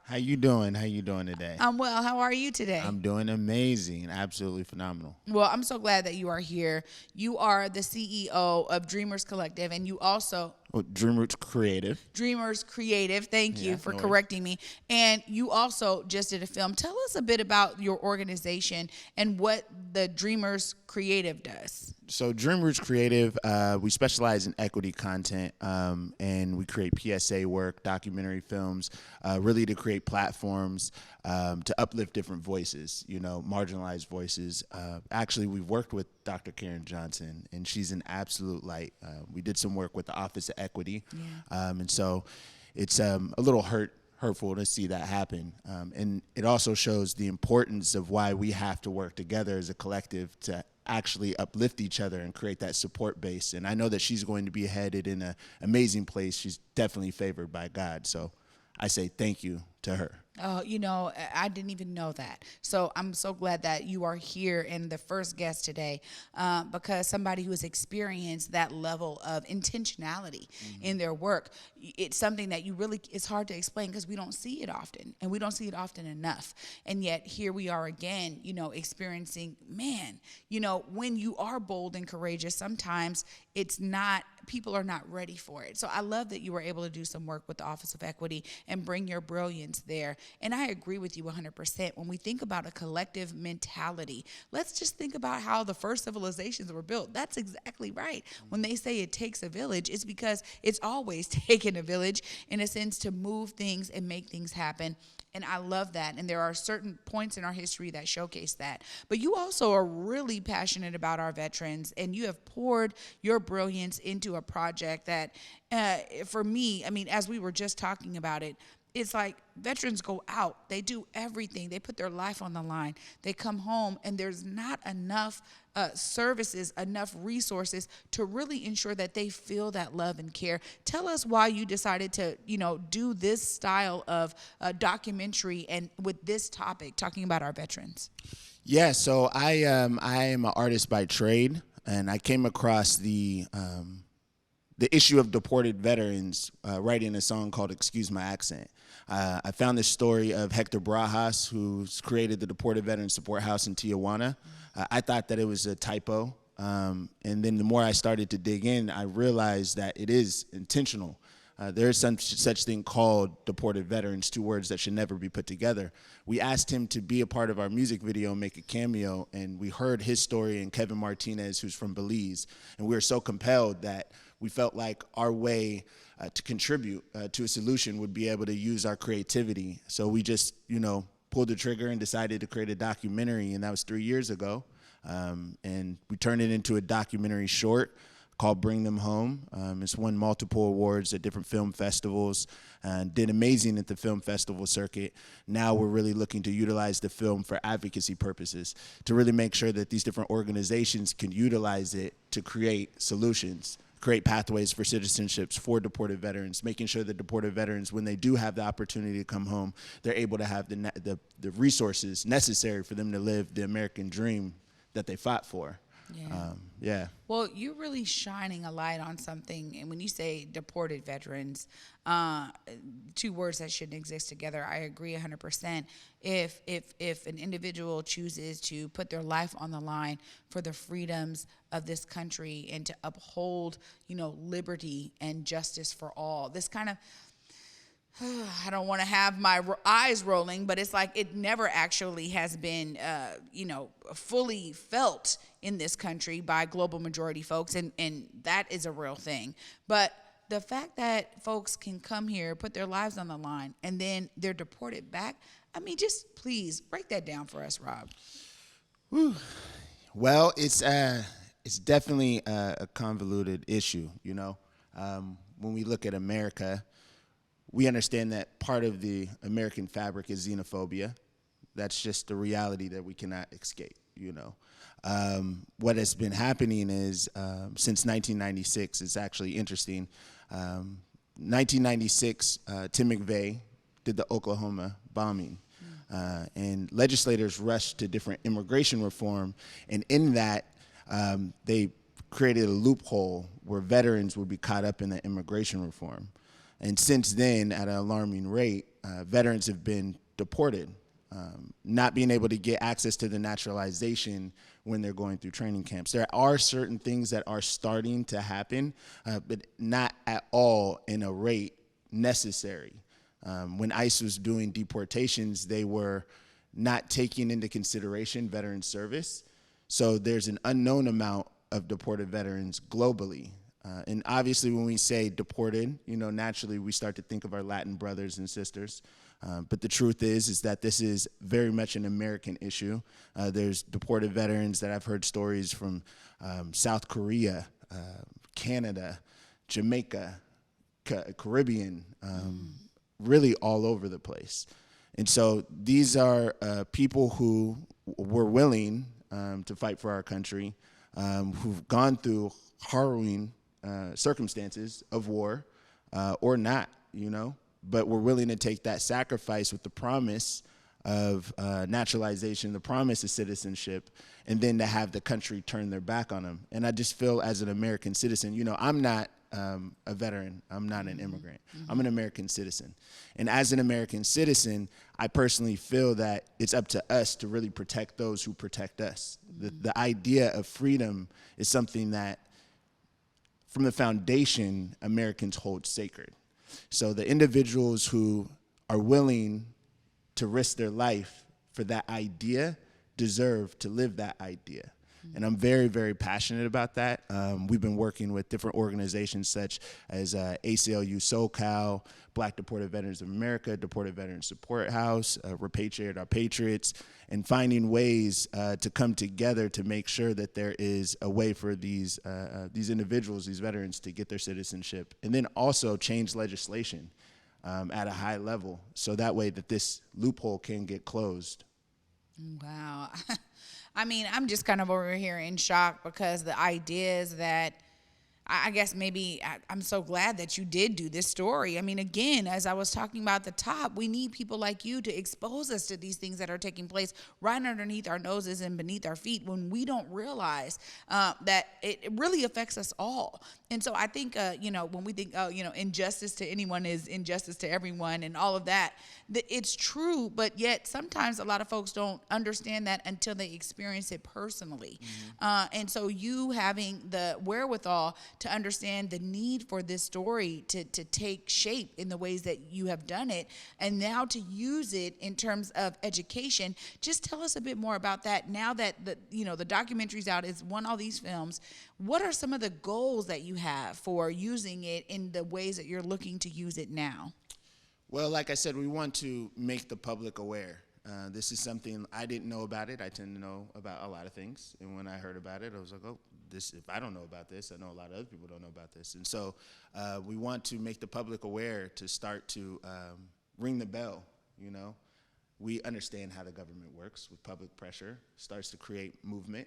How you doing? How you doing today? I'm well. How are you today? I'm doing amazing. Absolutely phenomenal. Well, I'm so glad that you are here. You are the CEO of Dreamers Collective, and you also Well, Dream Roots Creative. Dreamers Creative. Thank you Yeah, for no worries. correcting me. And you also just did a film. Tell us a bit about your organization and what the Dreamers Creative does. So Dream Roots Creative, we specialize in equity content, and we create PSA work, documentary films, really to create platforms to uplift different voices, marginalized voices. Actually, we've worked with Dr. Karen Johnson, and she's an absolute light. We did some work with the Office of Equity, and so it's a little hurtful to see that happen. And it also shows the importance of why we have to work together as a collective to actually uplift each other and create that support base. And I know that she's going to be headed in an amazing place. She's definitely favored by God. So I say thank you to her. Oh, I didn't even know that. So I'm so glad that you are here and the first guest today, because somebody who has experienced that level of intentionality in their work, it's something that it's hard to explain because we don't see it often, and we don't see it often enough. And yet here we are again, experiencing, man, when you are bold and courageous, sometimes people are not ready for it. So I love that you were able to do some work with the Office of Equity and bring your brilliance there. And I agree with you 100%. When we think about a collective mentality, let's just think about how the first civilizations were built. That's exactly right. When they say it takes a village, it's because it's always taken a village in a sense to move things and make things happen. And I love that. And there are certain points in our history that showcase that. But you also are really passionate about our veterans, and you have poured your brilliance into a project that, for me, I mean, as we were just talking about it, it's like veterans go out, they do everything, they put their life on the line, they come home, and there's not enough services, enough resources to really ensure that they feel that love and care. Tell us why you decided to, do this style of documentary and with this topic, talking about our veterans. Yeah, so I am an artist by trade, and I came across the issue of deported veterans writing a song called Excuse My Accent. I found this story of Hector Barajas, who's created the Deported Veterans Support House in Tijuana. I thought that it was a typo, and then the more I started to dig in, I realized that it is intentional. There is some such thing called deported veterans, two words that should never be put together. We asked him to be a part of our music video and make a cameo, and we heard his story and Kevin Martinez, who's from Belize, and we were so compelled that we felt like our way to contribute to a solution would be able to use our creativity. So we just, pulled the trigger and decided to create a documentary, and that was 3 years ago. And we turned it into a documentary short called Bring Them Home. It's won multiple awards at different film festivals and did amazing at the film festival circuit. Now we're really looking to utilize the film for advocacy purposes, to really make sure that these different organizations can utilize it to create solutions, create pathways for citizenships for deported veterans, making sure that deported veterans, when they do have the opportunity to come home, they're able to have the resources necessary for them to live the American dream that they fought for. Yeah. Well, you're really shining a light on something. And when you say deported veterans, two words that shouldn't exist together, I agree 100%. If an individual chooses to put their life on the line for the freedoms of this country and to uphold, liberty and justice for all, this kind of, I don't want to have my eyes rolling, but it's like it never actually has been, fully felt in this country by global majority folks, and that is a real thing. But the fact that folks can come here, put their lives on the line, and then they're deported back, I mean, just please break that down for us, Rob. Whew. Well, it's definitely a convoluted issue, when we look at America, we understand that part of the American fabric is xenophobia. That's just the reality that we cannot escape, What has been happening is, since 1996, it's actually interesting. 1996, Tim McVeigh did the Oklahoma bombing. And legislators rushed to different immigration reform. And in that, they created a loophole where veterans would be caught up in the immigration reform. And since then, at an alarming rate, veterans have been deported, not being able to get access to the naturalization when they're going through training camps. There are certain things that are starting to happen, but not at all in a rate necessary. When ICE was doing deportations, they were not taking into consideration veteran service. So there's an unknown amount of deported veterans globally. And obviously when we say deported, naturally we start to think of our Latin brothers and sisters. But the truth is that this is very much an American issue. There's deported veterans that I've heard stories from South Korea, Canada, Jamaica, Caribbean, really all over the place. And so these are people who were willing to fight for our country, who've gone through harrowing circumstances of war or not, but we're willing to take that sacrifice with the promise of naturalization, the promise of citizenship, and then to have the country turn their back on them. And I just feel as an American citizen, I'm not a veteran. I'm not an immigrant. I'm an American citizen. And as an American citizen, I personally feel that it's up to us to really protect those who protect us. The idea of freedom is something that, from the foundation, Americans hold sacred. So the individuals who are willing to risk their life for that idea deserve to live that idea. And I'm very, very passionate about that. We've been working with different organizations such as ACLU SoCal, Black Deported Veterans of America, Deported Veterans Support House, Repatriate Our Patriots, and finding ways to come together to make sure that there is a way for these individuals, these veterans, to get their citizenship, and then also change legislation at a high level so that way that this loophole can get closed. Wow. I mean, I'm just kind of over here in shock because the ideas that I guess maybe I'm so glad that you did do this story. I mean, again, as I was talking about at the top, we need people like you to expose us to these things that are taking place right underneath our noses and beneath our feet when we don't realize that it really affects us all. And so I think, when we think, injustice to anyone is injustice to everyone and all of that, it's true, but yet sometimes a lot of folks don't understand that until they experience it personally. And so you having the wherewithal to understand the need for this story to take shape in the ways that you have done it, and now to use it in terms of education. Just tell us a bit more about that. Now that the documentary's out, it's won all these films. What are some of the goals that you have for using it in the ways that you're looking to use it now? Well, like I said, we want to make the public aware. This is something I didn't know about it. I tend to know about a lot of things. And when I heard about it, I was like, oh, if I don't know about this, I know a lot of other people don't know about this. And so we want to make the public aware to start to ring the bell, We understand how the government works with public pressure, starts to create movement.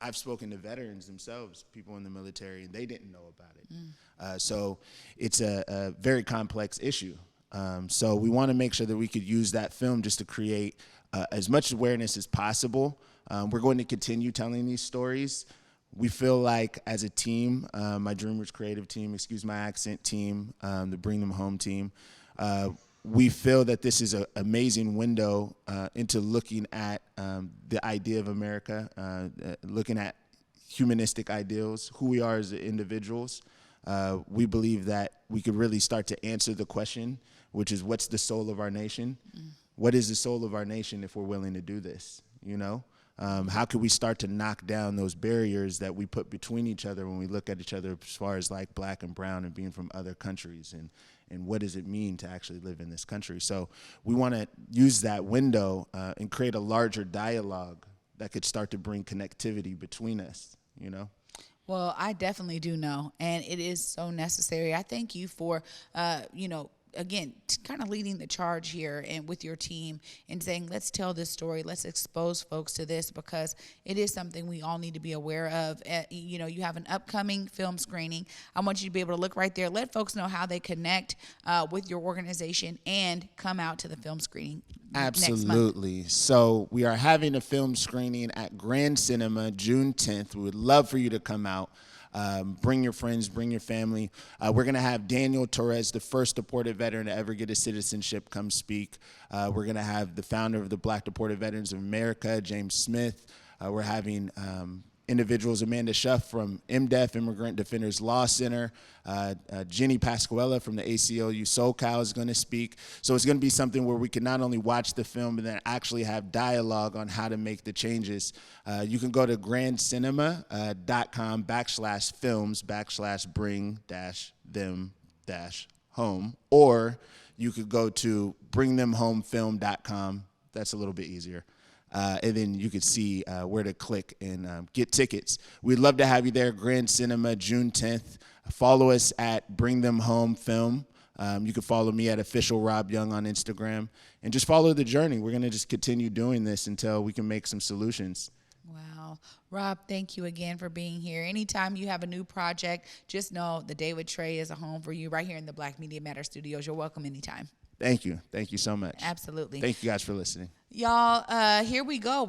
I've spoken to veterans themselves, people in the military, and they didn't know about it. So it's a very complex issue. So we want to make sure that we could use that film just to create as much awareness as possible. We're going to continue telling these stories. We feel like as a team, my Dreamers creative team, excuse my accent team, the Bring Them Home team, we feel that this is an amazing window into looking at the idea of America, looking at humanistic ideals, who we are as individuals. We believe that we could really start to answer the question, which is, what's the soul of our nation? What is the soul of our nation if we're willing to do this, How could we start to knock down those barriers that we put between each other when we look at each other as far as like black and brown and being from other countries, and what does it mean to actually live in this country? So we want to use that window and create a larger dialogue that could start to bring connectivity between us, Well, I definitely do know, and it is so necessary. I thank you for, again, kind of leading the charge here and with your team and saying, let's tell this story. Let's expose folks to this because it is something we all need to be aware of. You have an upcoming film screening. I want you to be able to look right there. Let folks know how they connect with your organization and come out to the film screening. Absolutely. So we are having a film screening at Grand Cinema June 10th. We would love for you to come out. Bring your friends, bring your family. We're going to have Daniel Torres, the first deported veteran to ever get his citizenship, come speak. We're going to have the founder of the Black Deported Veterans of America, James Smith. We're having individuals, Amanda Schuff from MDEF, Immigrant Defenders Law Center. Jenny Pasquella from the ACLU SoCal is going to speak. So it's going to be something where we can not only watch the film, but then actually have dialogue on how to make the changes. You can go to grandcinema.com/films/bring-them-home, or you could go to bringthemhomefilm.com. That's a little bit easier. And then you could see where to click and get tickets. We'd love to have you there, Grand Cinema, June 10th. Follow us at Bring Them Home Film. You can follow me at Official Rob Young on Instagram. And just follow the journey. We're going to just continue doing this until we can make some solutions. Wow. Rob, thank you again for being here. Anytime you have a new project, just know the Day with Trae is a home for you right here in the Black Media Matter Studios. You're welcome anytime. Thank you. Thank you so much. Absolutely. Thank you guys for listening. Y'all, here we go.